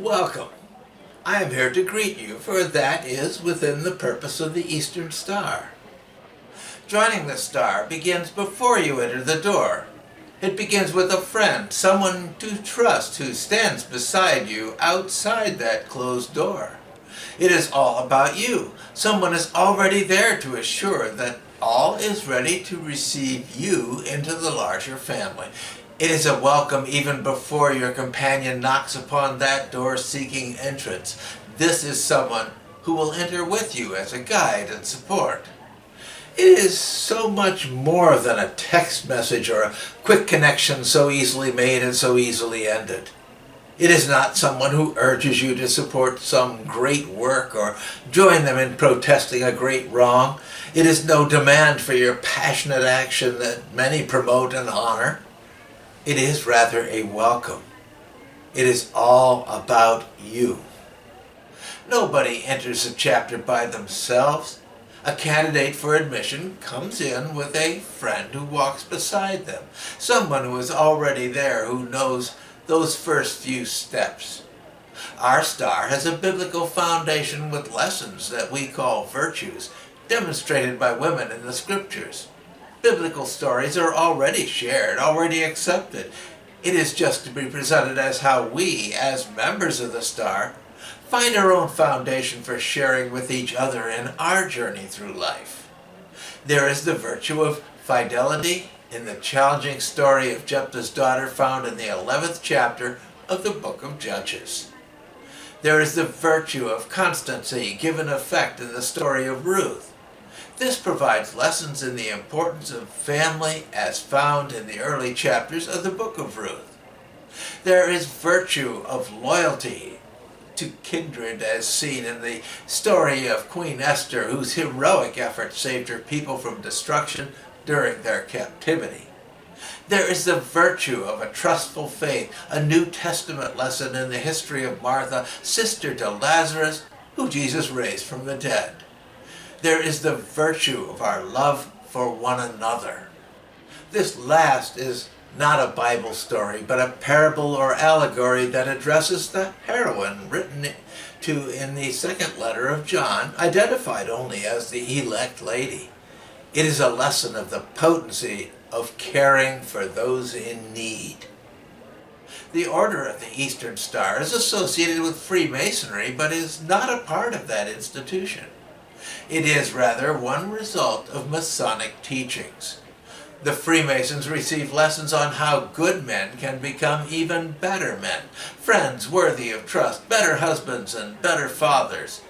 Welcome. I am here to greet you, for that is within the purpose of the Eastern Star. Joining the star begins before you enter the door. It begins with a friend, someone to trust who stands beside you outside that closed door. It is all about you. Someone is already there to assure that all is ready to receive you into the larger family. It is a welcome even before your companion knocks upon that door seeking entrance. This is someone who will enter with you as a guide and support. It is so much more than a text message or a quick connection so easily made and so easily ended. It is not someone who urges you to support some great work or join them in protesting a great wrong. It is no demand for your passionate action that many promote and honor. It is rather a welcome. It is all about you. Nobody enters a chapter by themselves. A candidate for admission comes in with a friend who walks beside them, someone who is already there who knows those first few steps. Our star has a biblical foundation with lessons that we call virtues, demonstrated by women in the scriptures. Biblical stories are already shared, already accepted. It is just to be presented as how we, as members of the star, find our own foundation for sharing with each other in our journey through life. There is the virtue of fidelity in the challenging story of Jephthah's daughter found in the 11th chapter of the book of Judges. There is the virtue of constancy given effect in the story of Ruth. This provides lessons in the importance of family as found in the early chapters of the book of Ruth. There is virtue of loyalty to kindred as seen in the story of Queen Esther, whose heroic effort saved her people from destruction during their captivity. There is the virtue of a trustful faith, a New Testament lesson in the history of Martha, sister to Lazarus, who Jesus raised from the dead. There is the virtue of our love for one another. This last is not a Bible story, but a parable or allegory that addresses the heroine written to in the second letter of John, identified only as the elect lady. It is a lesson of the potency of caring for those in need. The Order of the Eastern Star is associated with Freemasonry, but is not a part of that institution. It is rather one result of Masonic teachings. The Freemasons receive lessons on how good men can become even better men, friends worthy of trust, better husbands and better fathers.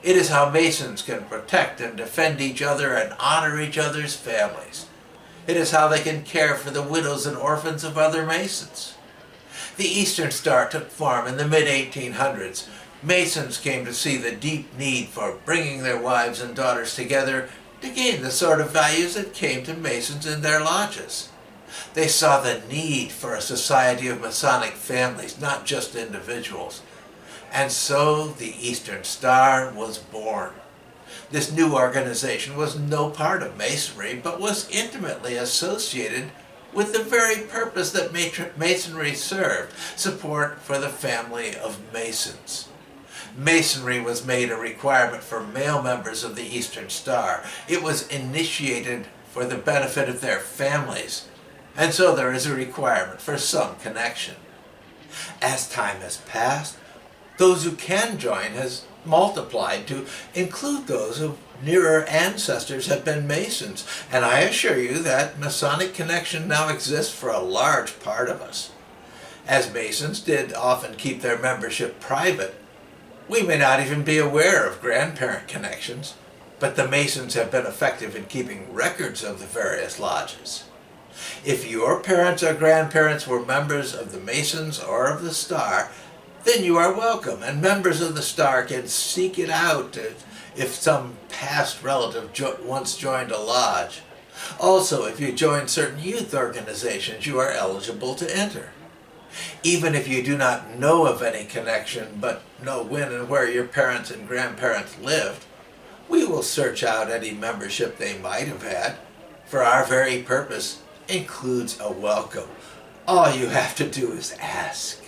It is how Masons can protect and defend each other and honor each other's families. It is how they can care for the widows and orphans of other Masons. The Eastern Star took form in the mid-1800s. Masons came to see the deep need for bringing their wives and daughters together to gain the sort of values that came to Masons in their lodges. They saw the need for a society of Masonic families, not just individuals. And so the Eastern Star was born. This new organization was no part of Masonry, but was intimately associated with the very purpose that Masonry served, support for the family of Masons. Masonry was made a requirement for male members of the Eastern Star. It was initiated for the benefit of their families, and so there is a requirement for some connection. As time has passed, those who can join has multiplied to include those whose nearer ancestors have been Masons, and I assure you that Masonic connection now exists for a large part of us. As Masons did often keep their membership private, we may not even be aware of grandparent connections, but the Masons have been effective in keeping records of the various lodges. If your parents or grandparents were members of the Masons or of the Star, then you are welcome, and members of the Star can seek it out if some past relative once joined a lodge. Also, if you join certain youth organizations, you are eligible to enter. Even if you do not know of any connection, but know when and where your parents and grandparents lived, we will search out any membership they might have had, for our very purpose includes a welcome. All you have to do is ask.